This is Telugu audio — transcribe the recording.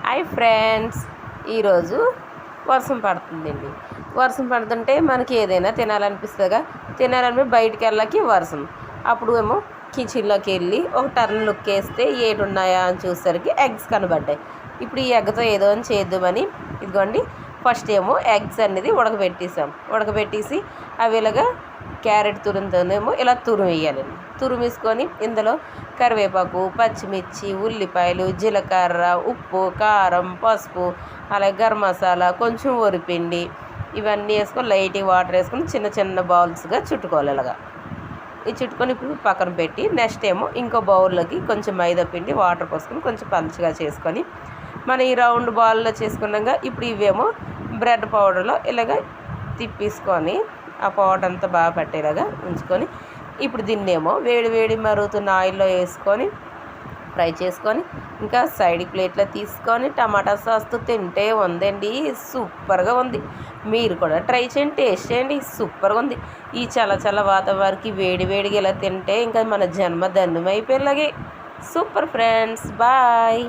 హాయ్ ఫ్రెండ్స్, ఈరోజు వర్షం పడుతుందండి. వర్షం పడుతుంటే మనకి ఏదైనా తినాలనిపిస్తుందిగా. బయటికి వెళ్ళకి వర్షం. అప్పుడు ఏమో కిచెన్లోకి వెళ్ళి ఒక టర్న్ లుక్ వేస్తే ఏడు ఉన్నాయా అని చూసేసరికి ఎగ్స్ కనబడ్డాయి. ఇప్పుడు ఈ ఎగ్తో ఏదో అని చేద్దామని ఇదిగోండి, ఫస్ట్ ఏమో ఎగ్స్ అనేది ఉడకబెట్టేసి అవి ఇలాగా క్యారెట్ తురుముతోనేమో ఇలా వేయాలండి. తురిమేసుకొని ఇందులో కరివేపాకు, పచ్చిమిర్చి, ఉల్లిపాయలు, జీలకర్ర, ఉప్పు, కారం, పసుపు, అలాగే గరం మసాలా, కొంచెం వరిపిండి ఇవన్నీ వేసుకొని లైట్గా వాటర్ వేసుకొని చిన్న చిన్న బౌల్స్గా చుట్టుకోవాలి. ఇలాగా ఈ చుట్టుకొని ఇప్పుడు పక్కన పెట్టి నెక్స్ట్ ఏమో ఇంకో బౌల్లోకి కొంచెం మైదా పిండి వాటర్ పోసుకొని కొంచెం పలుచగా చేసుకొని మనం ఈ రౌండ్ బాల్లో చేసుకున్నాక ఇప్పుడు ఇవేమో బ్రెడ్ పౌడర్లో ఇలాగ తిప్పేసుకొని ఆ పౌడర్ అంతా బాగా పట్టేలాగా ఉంచుకొని ఇప్పుడు దీన్నేమో వేడి మరుగుతున్న ఆయిల్లో వేసుకొని ఫ్రై చేసుకొని ఇంకా సైడ్ ప్లేట్లో తీసుకొని టమాటా సాస్తో తింటే ఉందండి, సూపర్గా ఉంది. మీరు కూడా ట్రై చేయండి, టేస్ట్ చేయండి, సూపర్గా ఉంది. ఈ చల్ల వాతావరణానికి వేడిగా ఇలా తింటే ఇంకా మన జన్మ ధన్యమైపోయేలాగే. Super friends, bye.